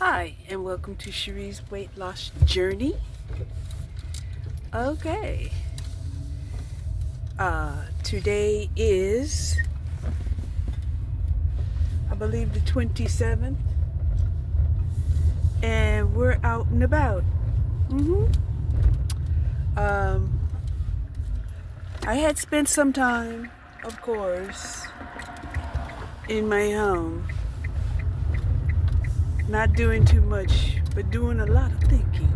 Hi, and welcome to Cherie's Weight Loss Journey. Okay, today is, I believe, the 27th, and we're out and about. I had spent some time, of course, in my home, not doing too much, but doing a lot of thinking.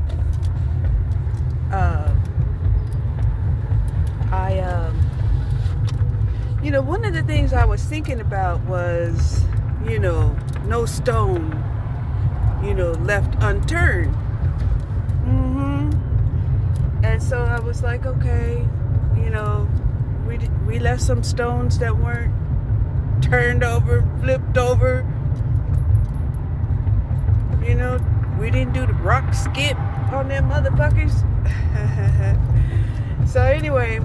One of the things I was thinking about was, no stone, left unturned. And so I was like, okay, we left some stones that weren't turned over, flipped over. We didn't do the rock skip on them motherfuckers. So anyway,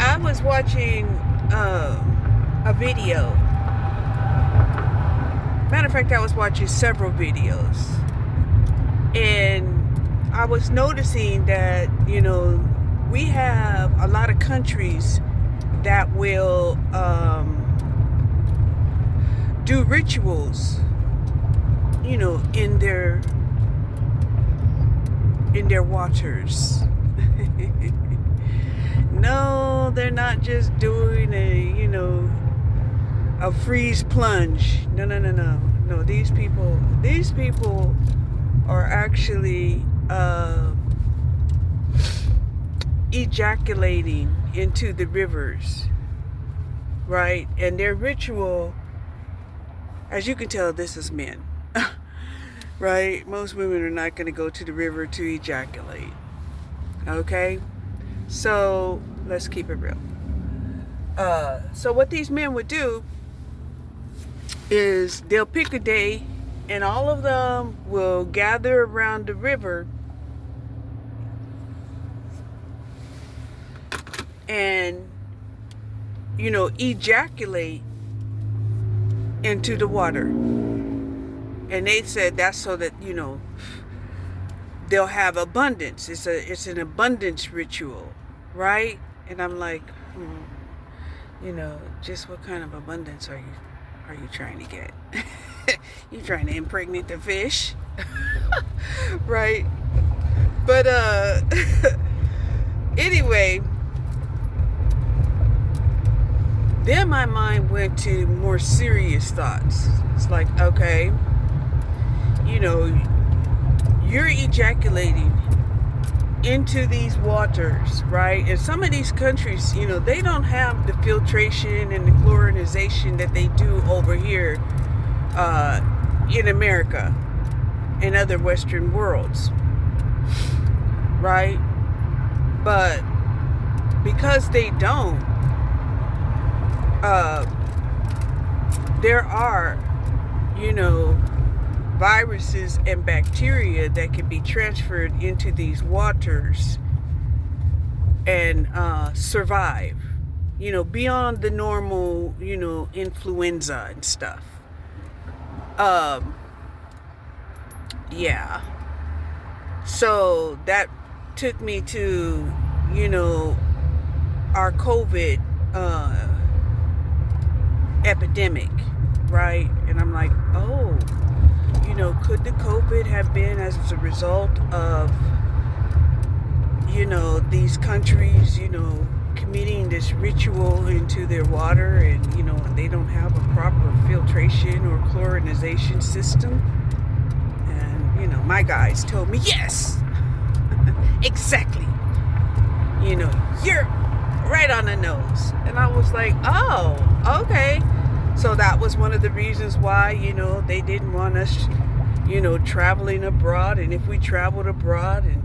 I was watching a video. Matter of fact, I was watching several videos, and I was noticing that we have a lot of countries that will do rituals, in their waters. No, they're not just doing a freeze plunge. No. These people are actually ejaculating into the rivers, right? And their ritual, as you can tell, this is men, right? Most women are not going to go to the river to ejaculate. Okay, so let's keep it real. So what these men would do is they'll pick a day, and all of them will gather around the river and ejaculate into the water. And they said that's so that they'll have abundance. It's an abundance ritual, right? And I'm like, just what kind of abundance are you trying to get? You trying to impregnate the fish? Right? But anyway, then my mind went to more serious thoughts. It's like, okay, you're ejaculating into these waters, right? And some of these countries, they don't have the filtration and the chlorinization that they do over here in America and other Western worlds, right? But because they don't, there are, viruses and bacteria that can be transferred into these waters and survive, beyond the normal, influenza and stuff. Yeah. So that took me to, our COVID epidemic, right? And I'm like, oh, could the COVID have been as a result of, these countries, committing this ritual into their water, and, they don't have a proper filtration or chlorinization system? And, my guys told me, yes, exactly. You're right on the nose. And I was like, oh, okay. So that was one of the reasons why, they didn't want us, traveling abroad. And if we traveled abroad and,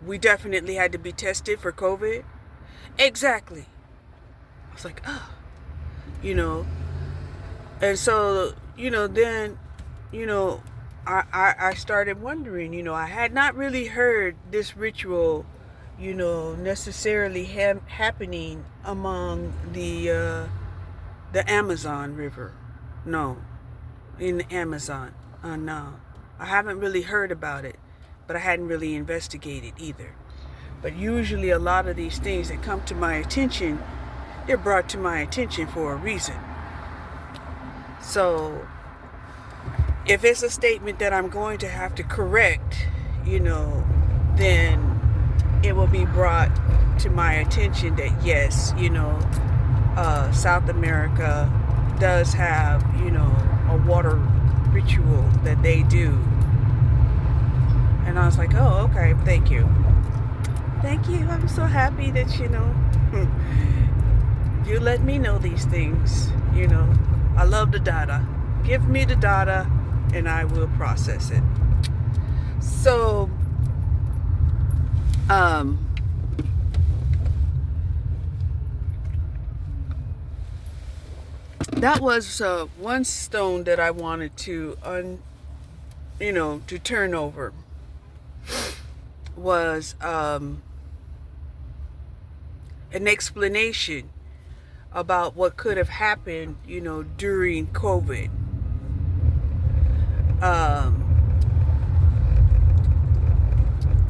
we definitely had to be tested for COVID. Exactly. I was like, oh, and so, then, I started wondering, I had not really heard this ritual, necessarily happening among the Amazon River. No, in the Amazon. No, I haven't really heard about it, but I hadn't really investigated either. But usually a lot of these things that come to my attention, they're brought to my attention for a reason. So if it's a statement that I'm going to have to correct, then it will be brought to my attention that yes, South America does have, a water ritual that they do. And I was like, oh, okay, thank you. Thank you. I'm so happy that, you let me know these things. I love the data. Give me the data and I will process it. So, that was one stone that I wanted to to turn over was an explanation about what could have happened, during COVID.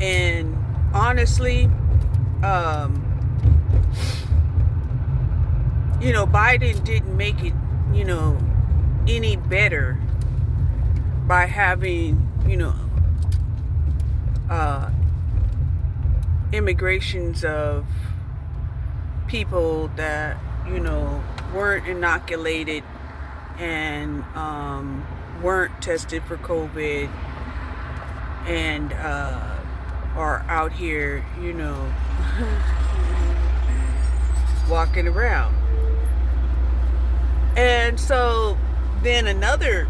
And honestly, Biden didn't make it, any better by having, immigrations of people that, weren't inoculated and weren't tested for COVID and are out here, walking around. And so then another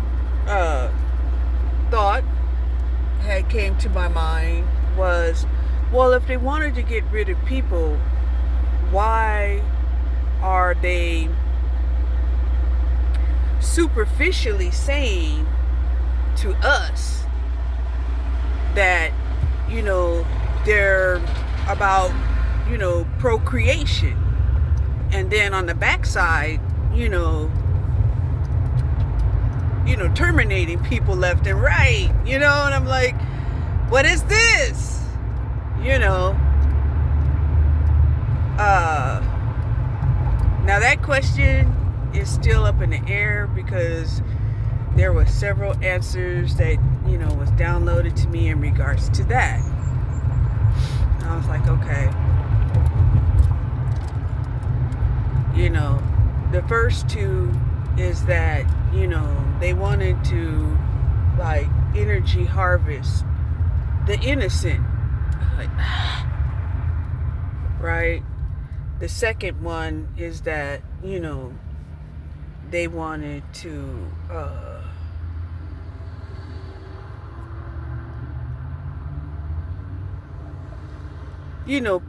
thought had came to my mind was, well, if they wanted to get rid of people, why are they superficially saying to us that, they're about, procreation, and then on the backside, terminating people left and right, and I'm like, what is this? Now that question is still up in the air because there were several answers that, was downloaded to me in regards to that. I was like, okay. The first two is that, they wanted to, like, energy harvest the innocent. Like, right? The second one is that, they wanted to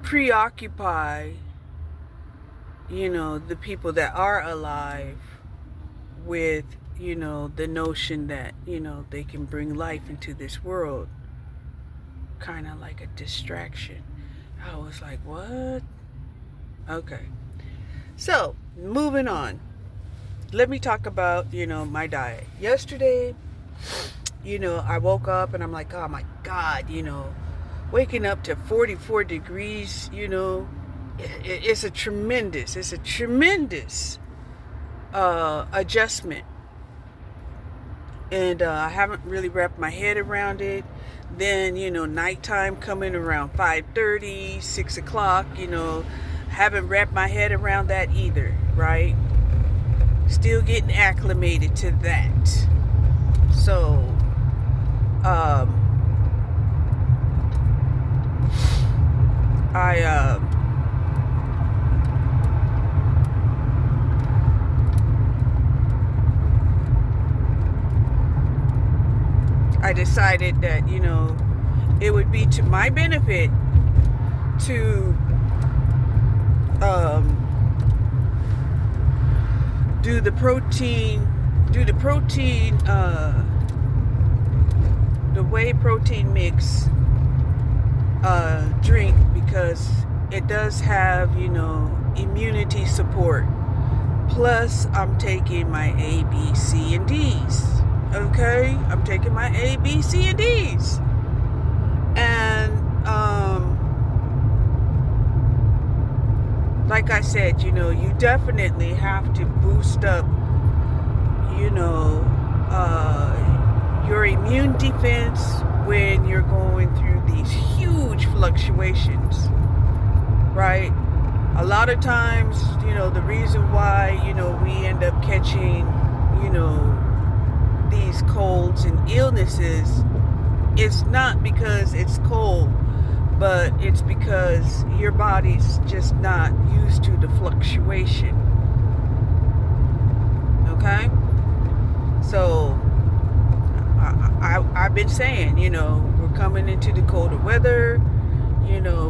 preoccupy, the people that are alive with, the notion that, they can bring life into this world, kind of like a distraction. I was like, what? Okay. So, moving on. Let me talk about, my diet. Yesterday, I woke up and I'm like, oh my God, waking up to 44 degrees, it's a tremendous adjustment. And I haven't really wrapped my head around it. Then, nighttime coming around 5:30, 6 o'clock, haven't wrapped my head around that either, right? Still getting acclimated to that. So, I decided that, it would be to my benefit to do the protein the whey protein mix drink because it does have, immunity support. Plus, I'm taking my A, B, C, and D's. Okay? I'm taking my A, B, C, and D's. And, like I said, you definitely have to boost up, your immune defense when you're going through these huge fluctuations, right? A lot of times, the reason why, we end up catching, these colds and illnesses, it's not because it's cold, but it's because your body's just not used to the fluctuation. Okay? So, I've been saying, we're coming into the colder weather,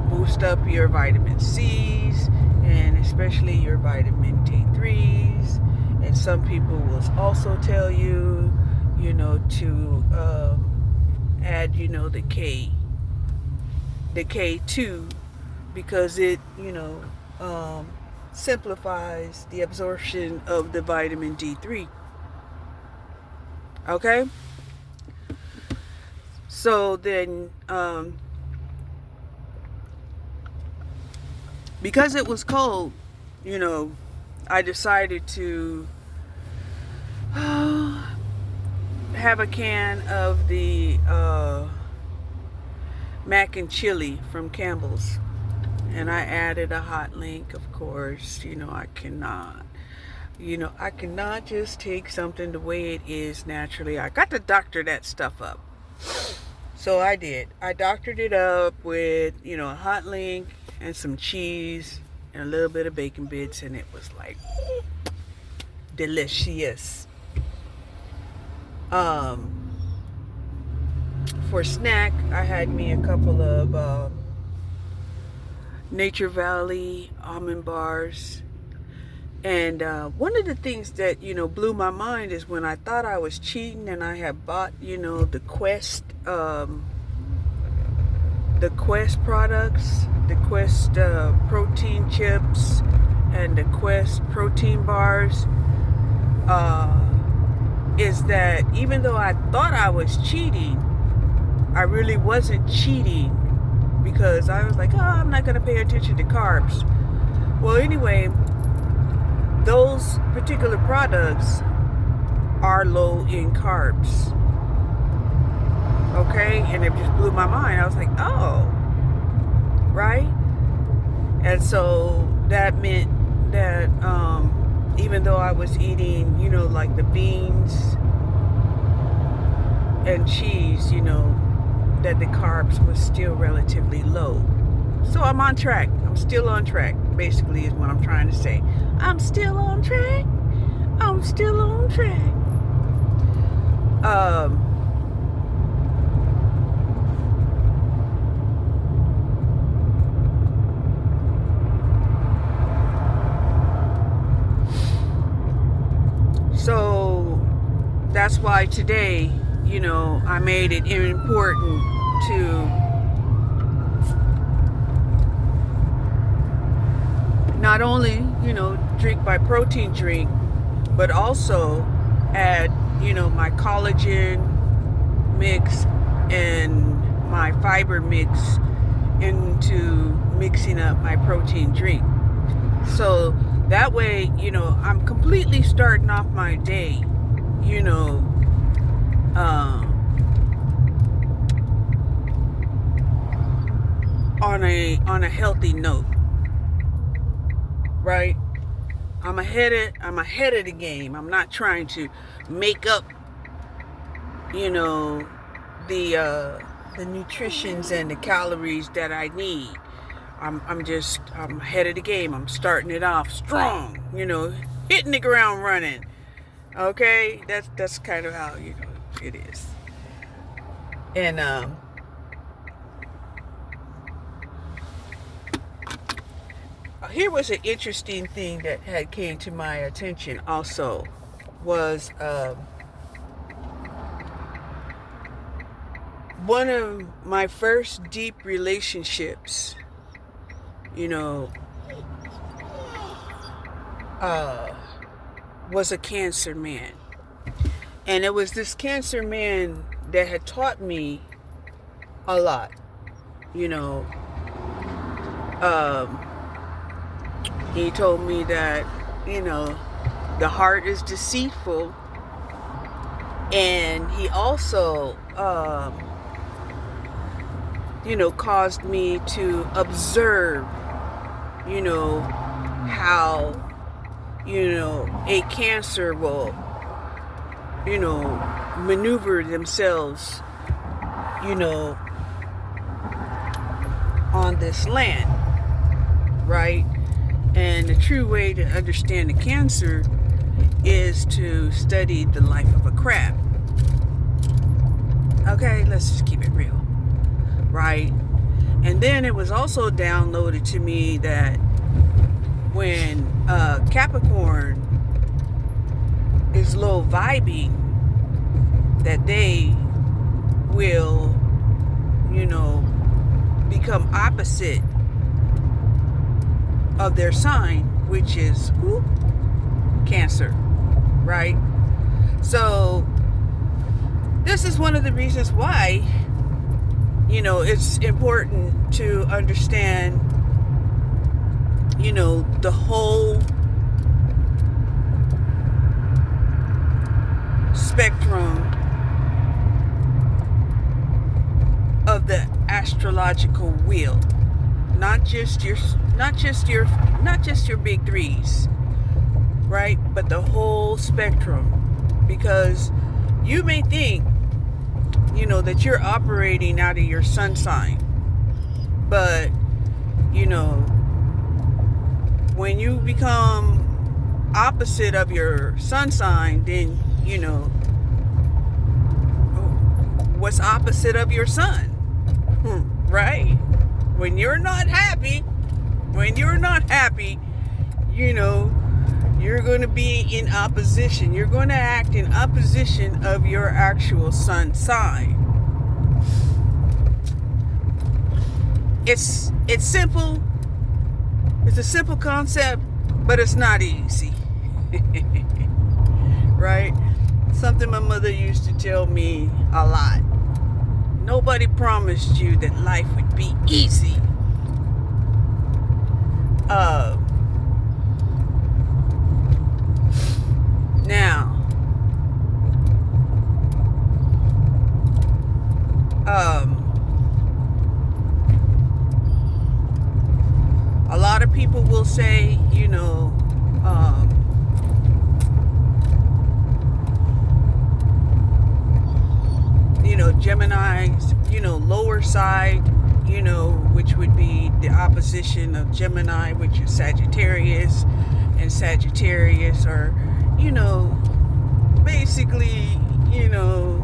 boost up your vitamin C's and especially your vitamin D3s. And some people will also tell you, to add, the K2 because it, simplifies the absorption of the vitamin D3. Okay? So then, because it was cold, I decided to have a can of the mac and chili from Campbell's. And I added a hot link, of course. I cannot just take something the way it is naturally. I got to doctor that stuff up. So I did. I doctored it up with, a hot link and some cheese and a little bit of bacon bits, and it was like delicious. For snack, I had me a couple of Nature Valley almond bars. And one of the things that, blew my mind is when I thought I was cheating and I had bought, the Quest products, the Quest protein chips and the Quest protein bars, is that even though I thought I was cheating, I really wasn't cheating because I was like, I'm not going to pay attention to carbs. Well, anyway, those particular products are low in carbs. Okay? And it just blew my mind. I was like, oh, right? And so that meant that even though I was eating, like the beans and cheese, that the carbs was still relatively low. So I'm on track. I'm still on track, basically, is what I'm trying to say. I'm still on track. I'm still on track. So that's why today, I made it important to not only, drink my protein drink, but also add, my collagen mix and my fiber mix into mixing up my protein drink. So that way, I'm completely starting off my day, on a healthy note. Right? I'm ahead of the game. I'm not trying to make up, the nutritions and the calories that I need. I'm ahead of the game. I'm starting it off strong, hitting the ground running. Okay? That's kind of how, it is. And here was an interesting thing that had came to my attention also was one of my first deep relationships, you know, was a cancer man. And it was this cancer man that had taught me a lot, you know. He told me that, you know, the heart is deceitful. And he also, you know, caused me to observe, you know, how, you know, a cancer will, you know, maneuver themselves, you know, on this land, right? And the true way to understand the cancer is to study the life of a crab. Okay, let's just keep it real, right? And then it was also downloaded to me that when Capricorn is low vibing, that they will, you know, become opposite of their sign, which is Cancer, right? So this is one of the reasons why, you know, it's important to understand, you know, the whole spectrum of the astrological wheel, not just your big threes, right? But the whole spectrum, because you may think, you know, that you're operating out of your sun sign, but, you know, when you become opposite of your sun sign, then, you know, what's opposite of your sun, right? When you're not happy, you know, you're going to be in opposition. You're going to act in opposition of your actual sun sign. It's simple. It's a simple concept, but it's not easy. Right? Something my mother used to tell me a lot. Nobody promised you that life would be easy. Now, a lot of people will say, you know, Gemini's, you know, lower side, you know, which would be the opposition of Gemini, which is Sagittarius, and Sagittarius are, you know, basically, you know,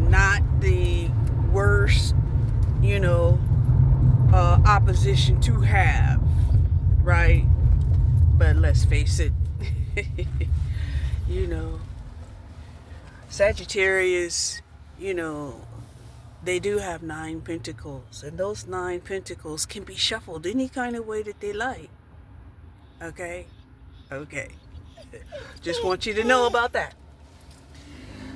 not the worst, you know, opposition to have, right? But let's face it, you know, Sagittarius, you know, they do have 9 pentacles, and those 9 pentacles can be shuffled any kind of way that they like. Okay? Just want you to know about that.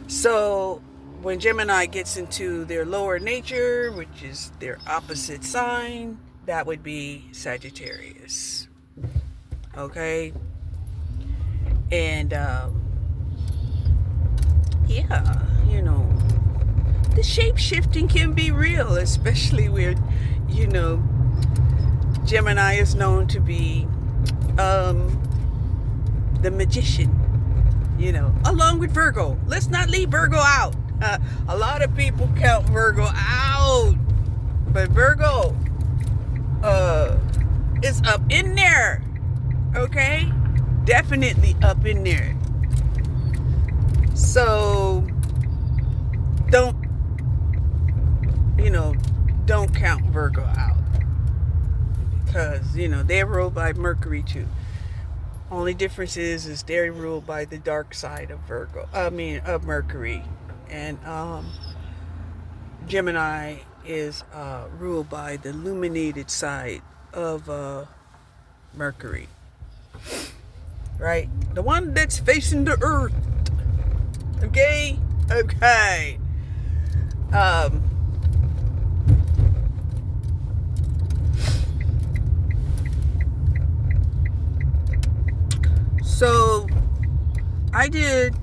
So, when Gemini gets into their lower nature, which is their opposite sign, that would be Sagittarius. Okay? And, yeah, you know, the shape-shifting can be real, especially where, you know, Gemini is known to be the magician, you know, along with Virgo. Let's not leave Virgo out. A lot of people count Virgo out, but Virgo is up in there, okay? Definitely up in there. So don't count Virgo out, because, you know, they're ruled by Mercury too. Only difference is they're ruled by the dark side of Mercury. And Gemini is ruled by the illuminated side of Mercury, right? The one that's facing the earth. Okay? Okay. Um, so I did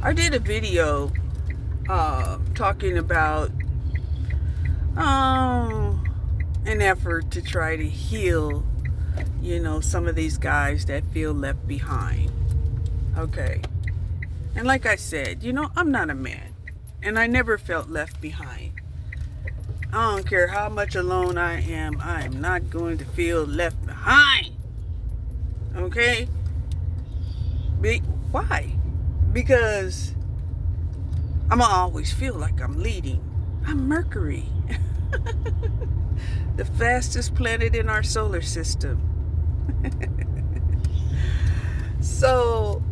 a video talking about an effort to try to heal, some of these guys that feel left behind. Okay. And like I said, I'm not a man. And I never felt left behind. I don't care how much alone I am not going to feel left behind. Okay? Why? Because I'm going to always feel like I'm leading. I'm Mercury. The fastest planet in our solar system. So,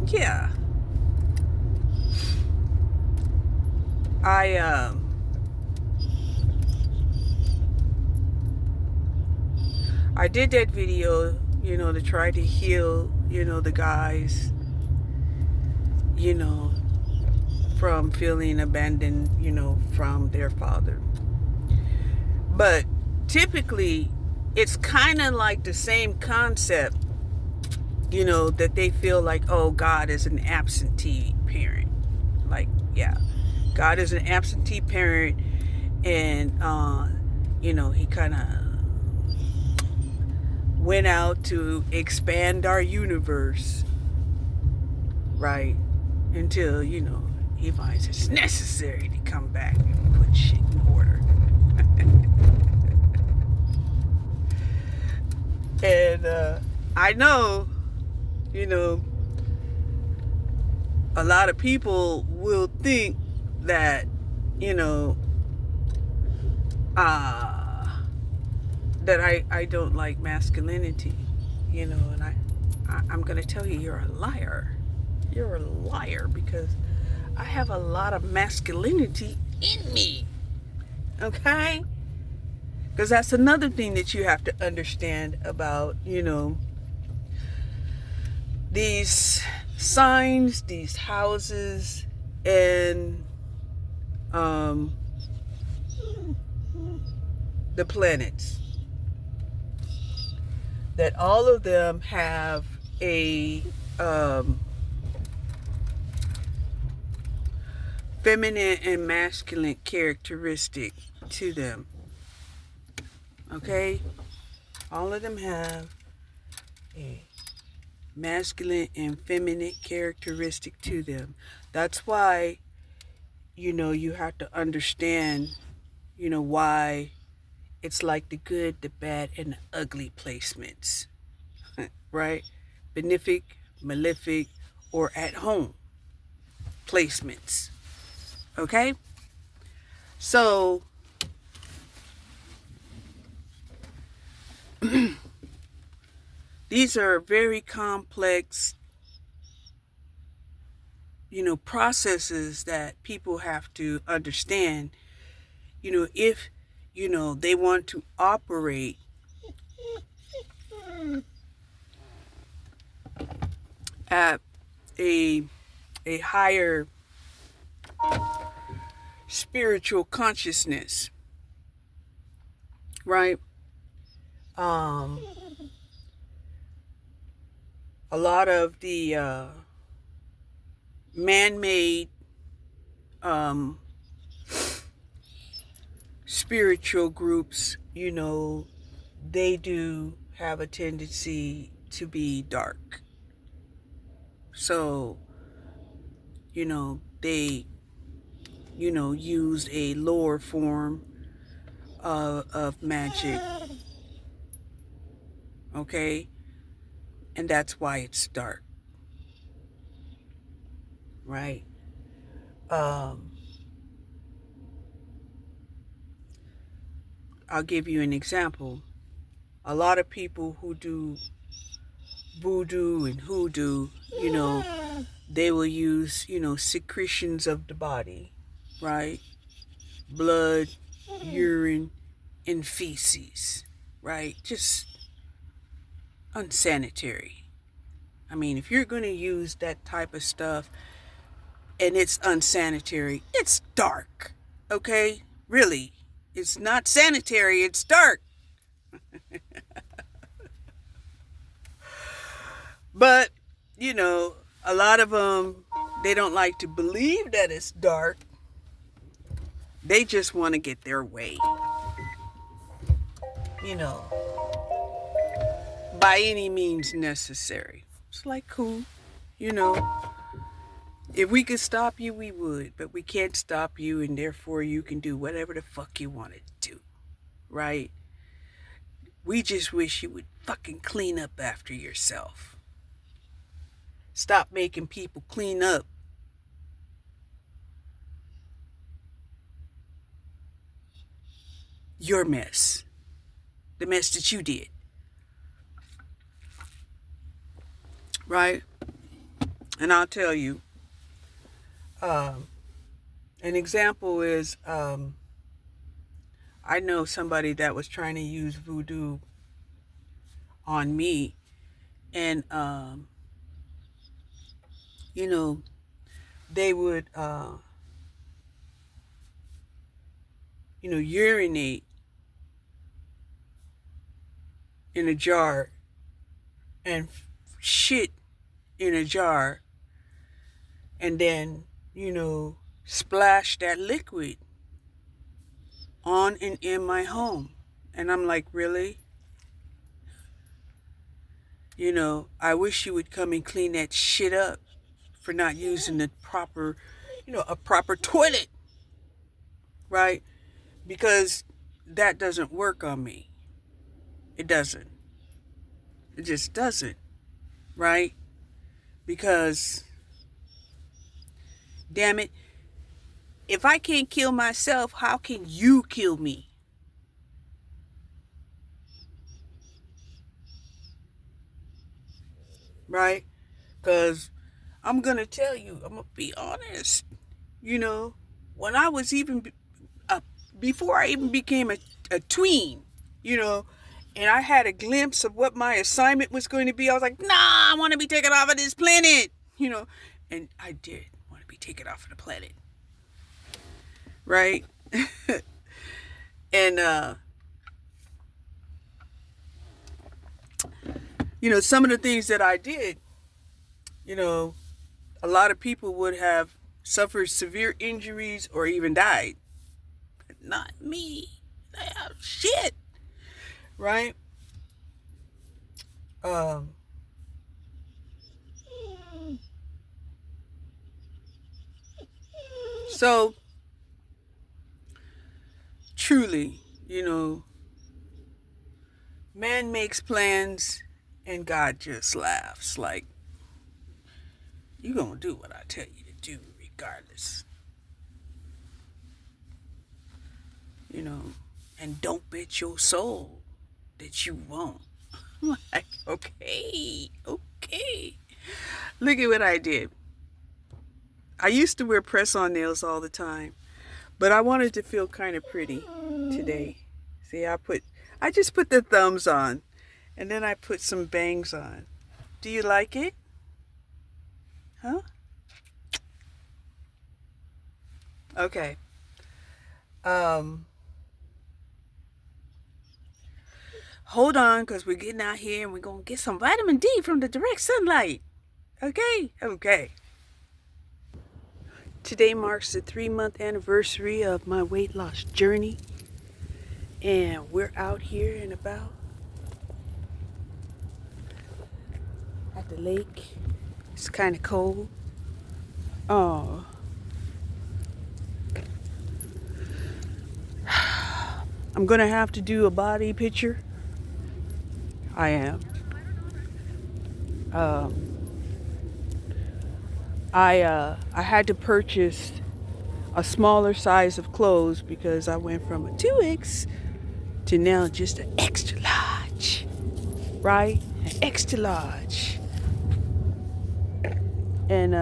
yeah. I did that video, to try to heal, the guys, from feeling abandoned, from their father. But typically, it's kind of like the same concept, that they feel like, oh, God is an absentee parent. Like, yeah, God is an absentee parent, and, he kind of went out to expand our universe, right? Until, he finds it's necessary to come back and put shit in order. And I know, a lot of people will think that, that I don't like masculinity, and I'm going to tell you, you're a liar. You're a liar, because I have a lot of masculinity in me. Okay? Because that's another thing that you have to understand about, these signs, these houses, and the planets. That all of them have a feminine and masculine characteristic to them. Okay? All of them have a masculine and feminine characteristic to them. That's why, you have to understand, why it's like the good, the bad, and the ugly placements. Right? Benefic, malefic, or at home placements. Okay? So, these are very complex, processes that people have to understand, if, they want to operate at a higher spiritual consciousness, right? A lot of the man-made spiritual groups, they do have a tendency to be dark. So, they, use a lower form of magic. Okay? And that's why it's dark. Right? I'll give you an example. A lot of people who do voodoo and hoodoo, They will use, secretions of the body, right? Blood, urine, and feces, right? Just unsanitary. I mean, if you're going to use that type of stuff and it's unsanitary, it's dark, okay? Really. It's not sanitary, it's dark. But, a lot of them, they don't like to believe that it's dark. They just want to get their way, you know, by any means necessary. It's like, cool, you know. If we could stop you, we would, but we can't stop you, and therefore you can do whatever the fuck you want to do, right? We just wish you would fucking clean up after yourself. Stop making people clean up. Your mess. The mess that you did. Right? And I'll tell you, an example is, I know somebody that was trying to use voodoo on me, and they would urinate in a jar and shit in a jar, and then splash that liquid on and in my home. And I'm like, really? I wish you would come and clean that shit up for not using the proper, a proper toilet, right? Because that doesn't work on me. It doesn't. It just doesn't, right? Because, damn it, if I can't kill myself, how can you kill me? Right? Because I'm going to tell you, I'm going to be honest. When I was even, before I even became a tween, and I had a glimpse of what my assignment was going to be, I was like, nah, I want to be taken off of this planet, and I did want to be taken off of the planet. Right? And, some of the things that I did, a lot of people would have suffered severe injuries or even died. But not me. Shit. Right? So, truly, man makes plans and God just laughs. Like, you gonna do what I tell you to do regardless. And don't bet your soul that you won't. I'm like, okay. Look at what I did. I used to wear press-on nails all the time, but I wanted to feel kind of pretty today. See, I just put the thumbs on, and then I put some bangs on. Do you like it? Huh? Okay. Hold on, because we're getting out here and we're going to get some vitamin D from the direct sunlight. Okay. Today marks the 3-month anniversary of my weight loss journey. And we're out here and about at the lake. It's kind of cold. Oh. I'm going to have to do a body picture. I am. I had to purchase a smaller size of clothes because I went from a 2X to now just an extra large, right? An extra large. And,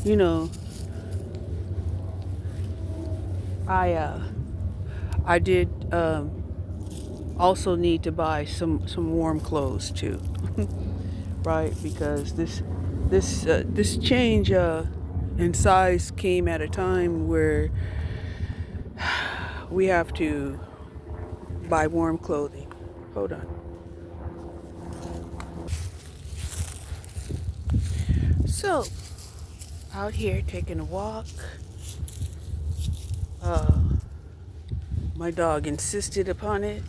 you know, I did also need to buy some warm clothes too, right? Because this change in size came at a time where we have to buy warm clothing. Hold on. So, out here taking a walk. My dog insisted upon it.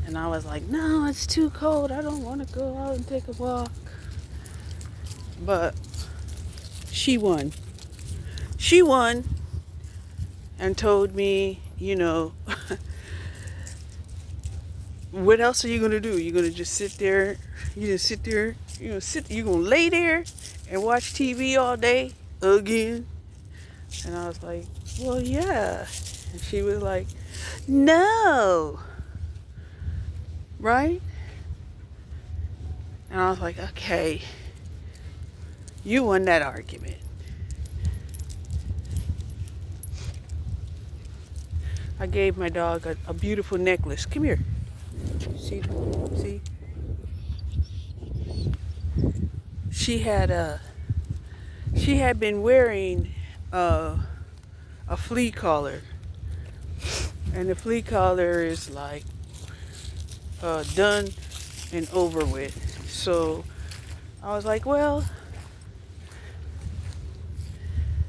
And I was like, no, it's too cold. I don't want to go out and take a walk. But she won. She won and told me, what else are you going to do? You're going to just sit there. You just sit there. You're going to lay there and watch TV all day again. And I was like, well, yeah. And she was like, no. Right? And I was like, okay, you won that argument. I gave my dog a beautiful necklace. Come here. See? She had been wearing a flea collar. And the flea collar is like done and over with. So I was like, well,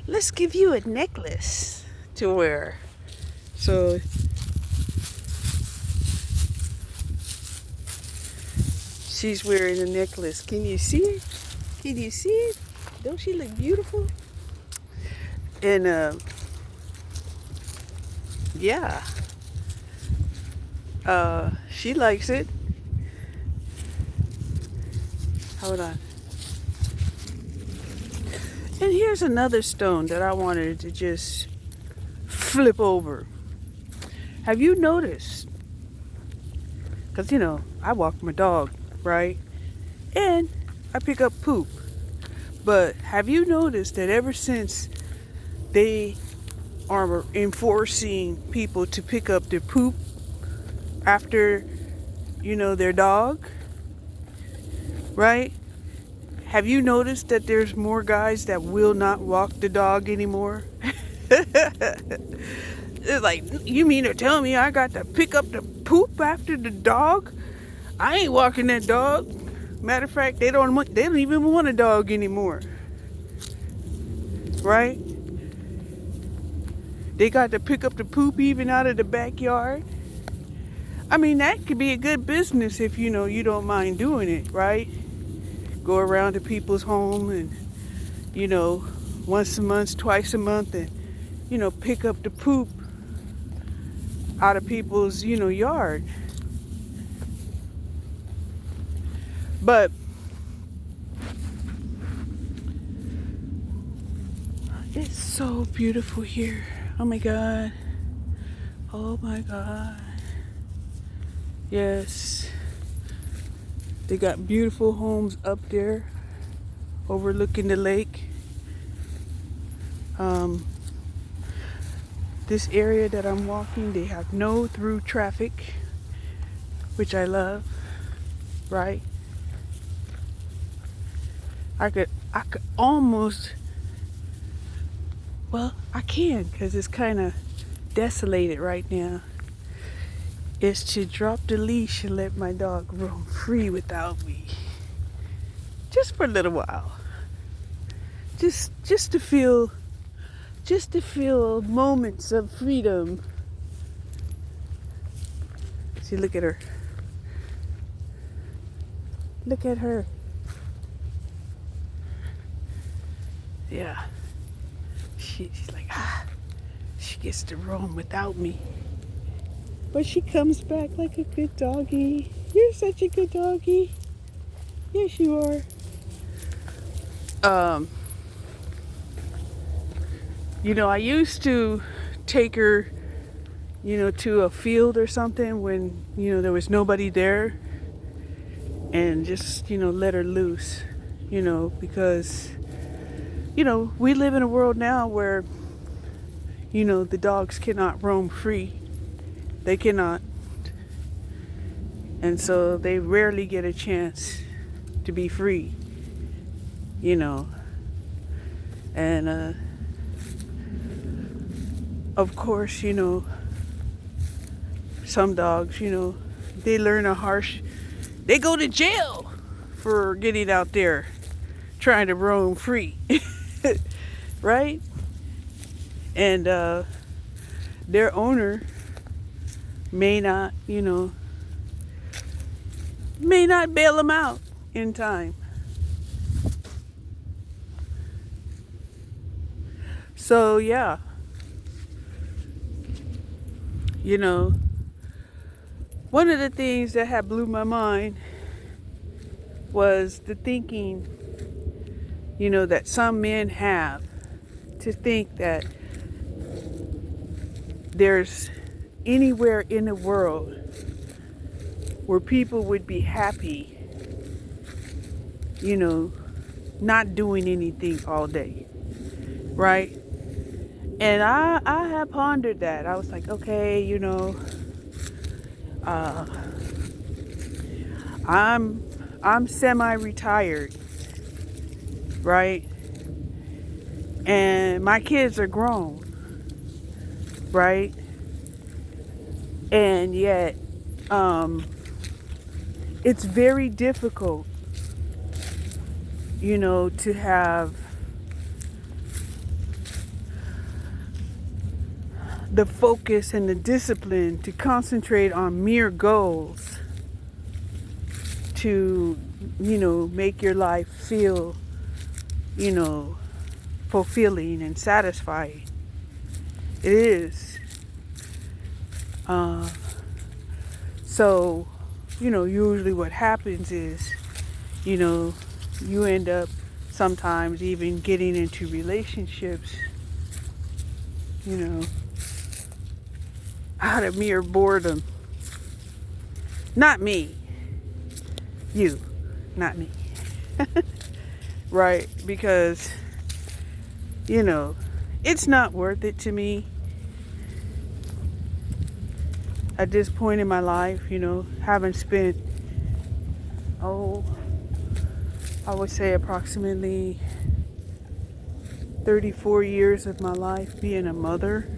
let's give you a necklace to wear. So she's wearing a necklace. Can you see it? Can you see it? Don't she look beautiful? And yeah. She likes it. Hold on. And here's another stone that I wanted to just flip over. Have you noticed? Because, I walk my dog, right? And I pick up poop. But have you noticed that ever since they are enforcing people to pick up their poop after, their dog, right? Have you noticed that there's more guys that will not walk the dog anymore? It's like, you mean to tell me I got to pick up the poop after the dog? I ain't walking that dog. Matter of fact, they don't even want a dog anymore. Right? They got to pick up the poop even out of the backyard. I mean, that could be a good business if you don't mind doing it, right? Go around to people's home and, once a month, twice a month, and, pick up the poop out of people's, yard. But it's so beautiful here. Oh my God. Oh my God. Yes. They got beautiful homes up there overlooking the lake. This area that I'm walking, they have no through traffic, which I love, right? I could almost, well, I can, because it's kind of desolated right now, is to drop the leash and let my dog roam free without me. Just for a little while. Just to feel moments of freedom. See, look at her. Look at her. Yeah. She's like, she gets to roam without me. But she comes back like a good doggy. You're such a good doggy. Yes, you are. I used to take her, to a field or something when, there was nobody there. and just, let her loose, because, we live in a world now where, the dogs cannot roam free. They cannot. And so they rarely get a chance to be free, And, of course, some dogs, they learn they go to jail for getting out there trying to roam free, right? And their owner may not, may not bail them out in time. So, yeah, one of the things that had blew my mind was the thinking, that some men have to think that there's anywhere in the world where people would be happy, not doing anything all day, right? And I have pondered that. I was like, okay, I'm semi-retired, right? And my kids are grown, right? And yet, it's very difficult, to have the focus and the discipline to concentrate on mere goals to, make your life feel, fulfilling and satisfying. It is. So, usually what happens is, you end up sometimes even getting into relationships, out of mere boredom. Not me. You. Not me. Right? Because, it's not worth it to me at this point in my life, having spent, I would say approximately 34 years of my life being a mother.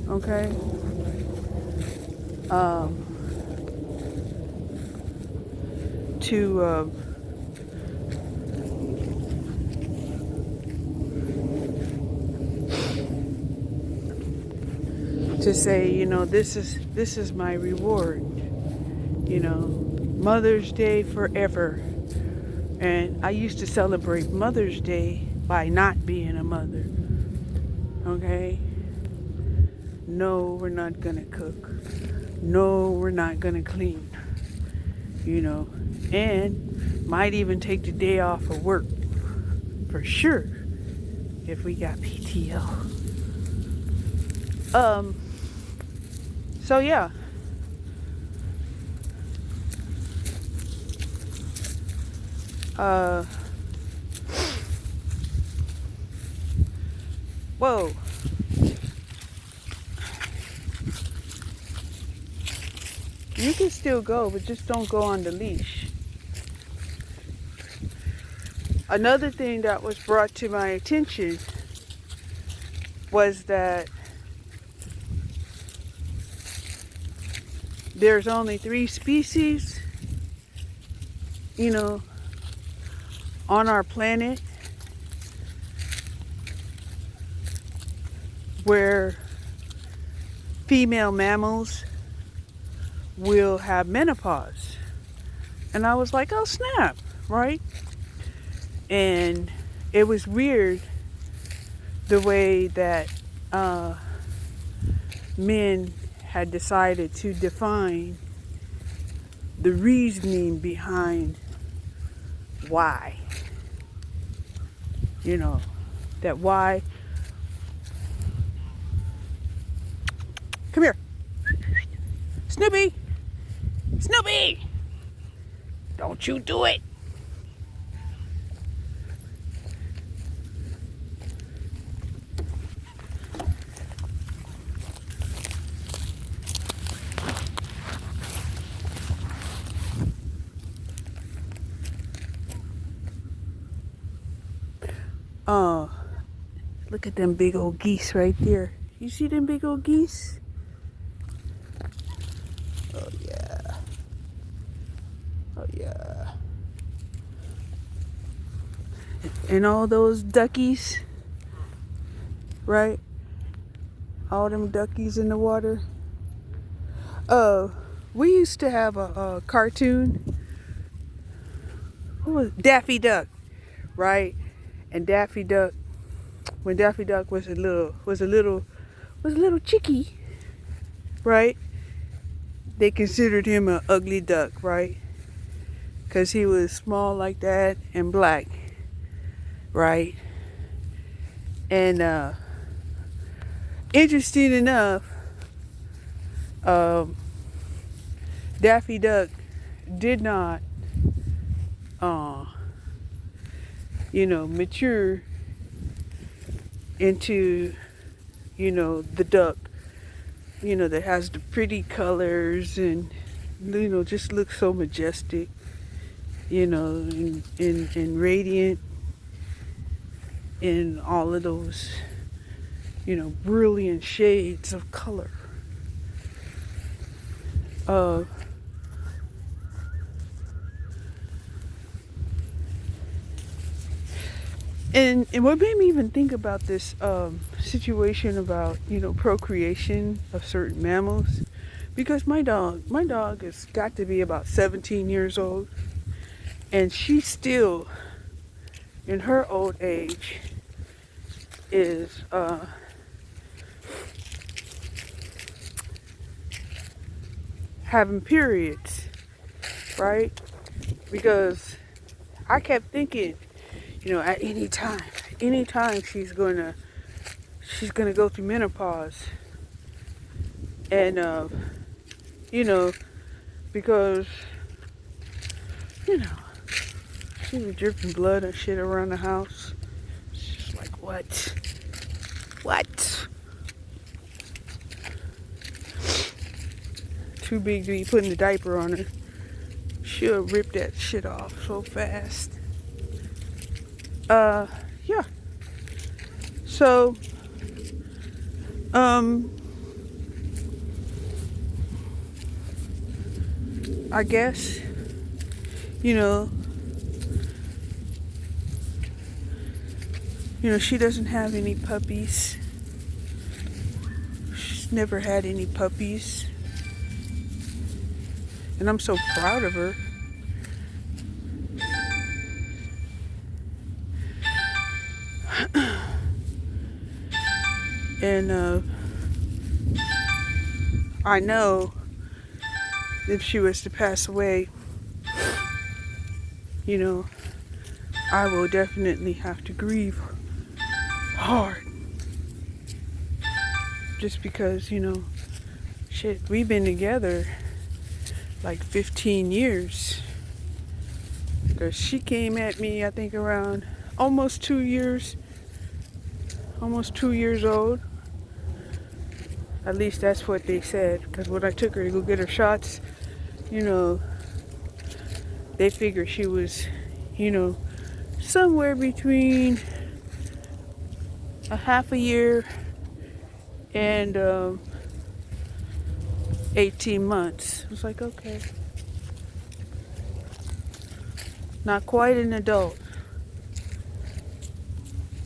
Okay? To say, this is my reward. Mother's Day forever. And I used to celebrate Mother's Day by not being a mother. Okay? No, we're not gonna cook. No, we're not gonna clean. And might even take the day off of work. For sure. If we got PTO. So yeah. Whoa. You can still go, but just don't go on the leash. Another thing that was brought to my attention was that there's only 3 species, on our planet where female mammals will have menopause. And I was like, oh snap, right? And it was weird the way that men had decided to define the reasoning behind why. That why. Come here. Snoopy. Snoopy! Don't you do it! Oh, look at them big old geese right there. You see them big old geese? Oh yeah. Oh yeah. And all those duckies, right? All them duckies in the water. We used to have a cartoon. What was it? Daffy Duck, right? And Daffy Duck, when Daffy Duck was a little chickie, right? They considered him an ugly duck, right? Because he was small like that and black, right? And interesting enough, Daffy Duck did not, mature into, the duck, that has the pretty colors and, just looks so majestic, and radiant in all of those, brilliant shades of color. And what made me even think about this situation about, procreation of certain mammals, because my dog has got to be about 17 years old, and she still, in her old age, is having periods, right? Because I kept thinking, at any time she's gonna go through menopause, and because she was dripping blood and shit around the house. It's just like, what? Too big to be putting the diaper on her. She'll rip that shit off so fast. Yeah. So, I guess, she doesn't have any puppies. She's never had any puppies. And I'm so proud of her. And I know if she was to pass away, I will definitely have to grieve hard. Just because, shit, we've been together like 15 years. Because she came at me, I think, around almost 2 years old. At least that's what they said. Because when I took her to go get her shots, they figured she was, somewhere between a half a year and 18 months. I was like, okay. Not quite an adult.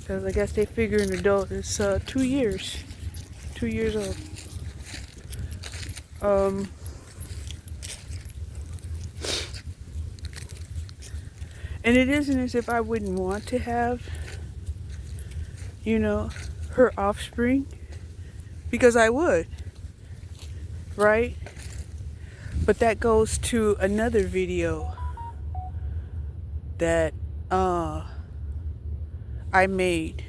Because I guess they figure an adult is 2 years. 2 years old. And it isn't as if I wouldn't want to have, her offspring. Because I would. Right? But that goes to another video that I made.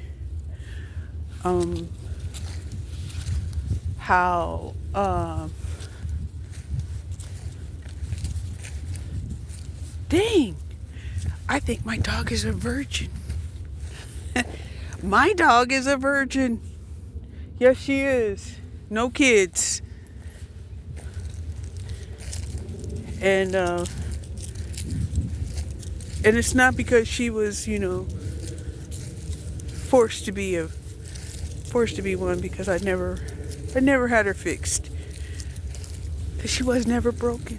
How Dang, I think my dog is a virgin. My dog is a virgin. Yes, she is. No kids. And it's not because she was, forced to be one, because I never had her fixed. Because she was never broken.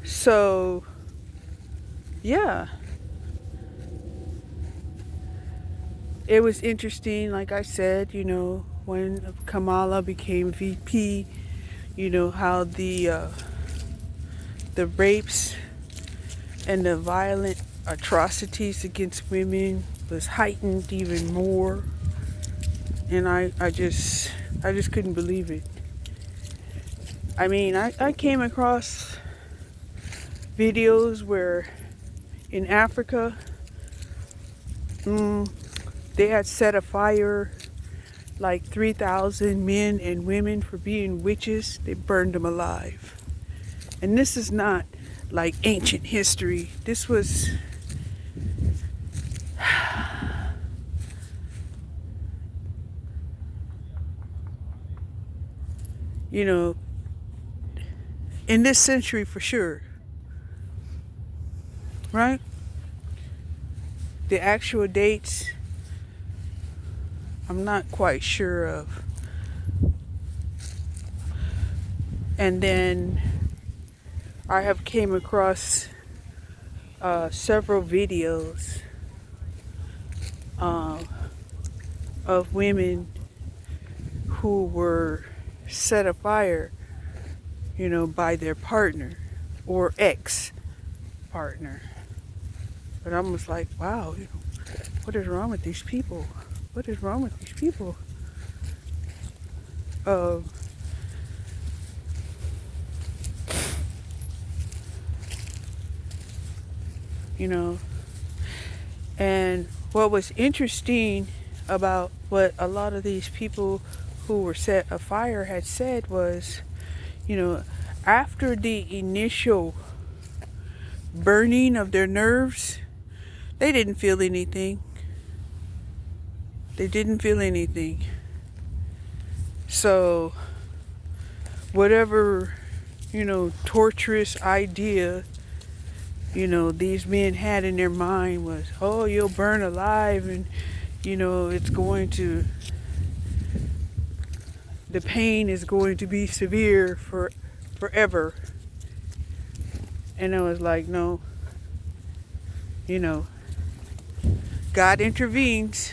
So yeah, it was interesting, like I said, when Kamala became VP, how the rapes and the violent atrocities against women was heightened even more. And I just couldn't believe it. I mean, I came across videos where in Africa, they had set afire like 3,000 men and women for being witches. They burned them alive. And this is not like ancient history. This was in this century for sure. Right? The actual dates, I'm not quite sure of. And then I have came across several videos of women who were set afire, by their partner or ex-partner. But I was like, wow, what is wrong with these people? What is wrong with these people? And what was interesting about what a lot of these people who were set afire had said was, after the initial burning of their nerves, they didn't feel anything. They didn't feel anything. So, whatever, torturous idea, these men had in their mind was, oh, you'll burn alive and, it's going to, the pain is going to be severe forever. And I was like, no, God intervenes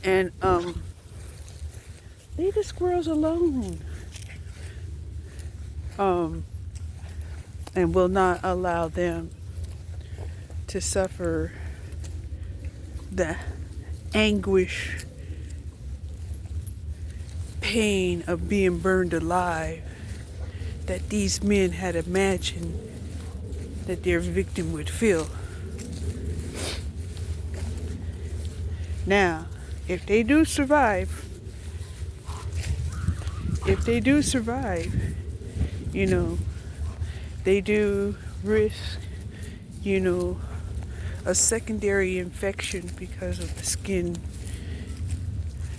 and leave the squirrels alone. And will not allow them to suffer the anguish, pain of being burned alive that these men had imagined that their victim would feel. Now, if they do survive, they do risk, a secondary infection because of the skin,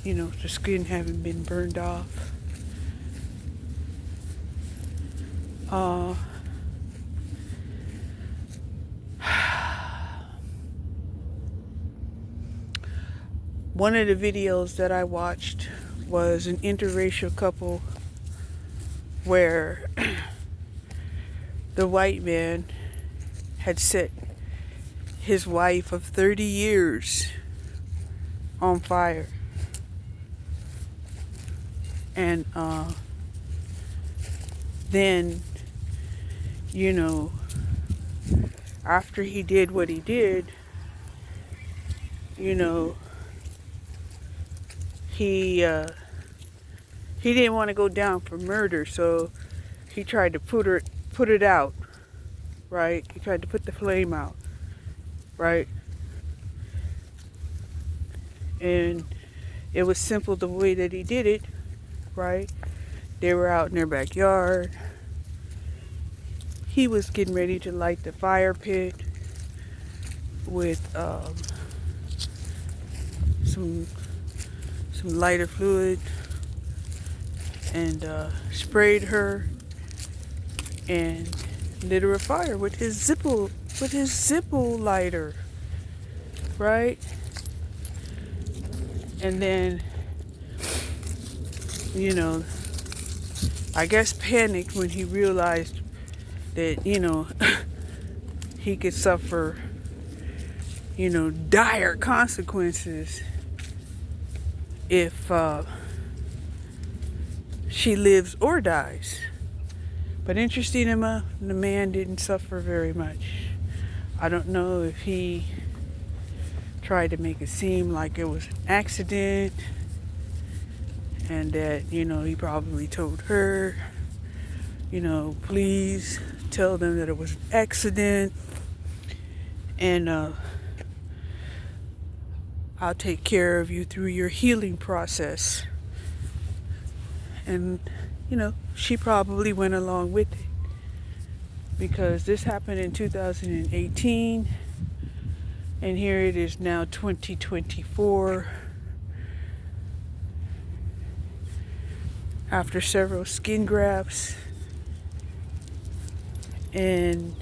the skin having been burned off. One of the videos that I watched was an interracial couple where the white man had set his wife of 30 years on fire. And then, after he did what he did, he didn't want to go down for murder, so he tried to put it out, right? He tried to put the flame out, right? And it was simple the way that he did it, right? They were out in their backyard. He was getting ready to light the fire pit with some lighter fluid, and sprayed her and lit her afire with his Zippo lighter, right? And then, you know, I guess panicked when he realized that, you know, he could suffer, you know, dire consequences if she lives or dies. But interesting enough, the man didn't suffer very much. I don't know if he tried to make it seem like it was an accident, and that, you know, he probably told her, you know, please tell them that it was an accident, and I'll take care of you through your healing process. And, you know, she probably went along with it, because this happened in 2018, and here it is now 2024. After several skin grafts and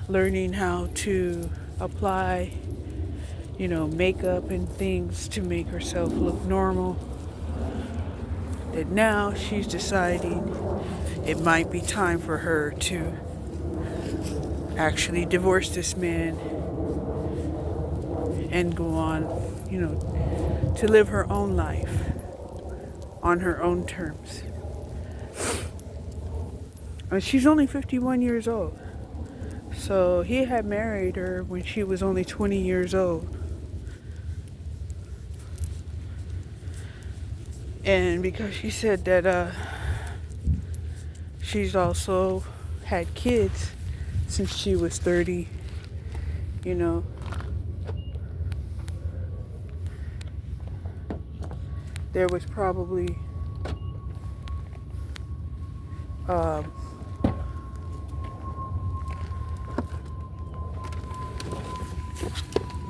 learning how to apply, you know, makeup and things to make herself look normal, that now she's deciding it might be time for her to actually divorce this man and go on, you know, to live her own life on her own terms. And she's only 51 years old. So he had married her when she was only 20 years old. And because she said that she's also had kids since she was 30, you know, there was probably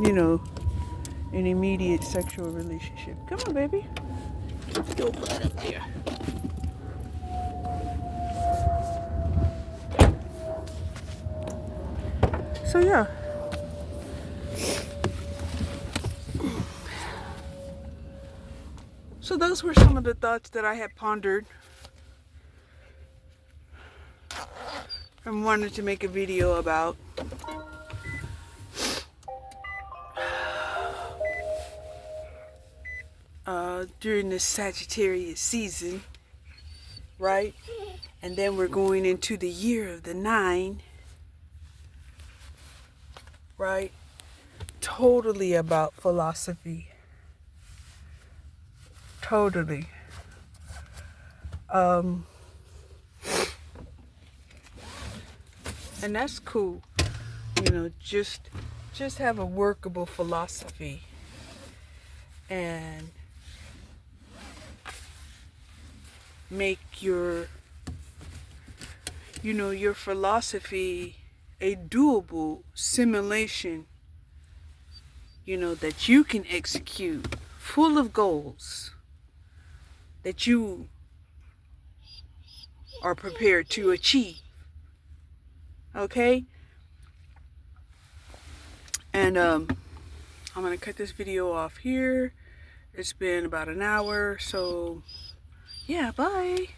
you know, an immediate sexual relationship. Come on, baby. Go right up there. So yeah. So those were some of the thoughts that I had pondered and wanted to make a video about. During this Sagittarius season, right? And then we're going into the year of the 9, right? Totally about philosophy. Totally. And that's cool. You know, just have a workable philosophy. And make your, you know, your philosophy a doable simulation, you know, that you can execute, full of goals that you are prepared to achieve. Okay? And I'm going to cut this video off here. It's been about an hour, so yeah, bye.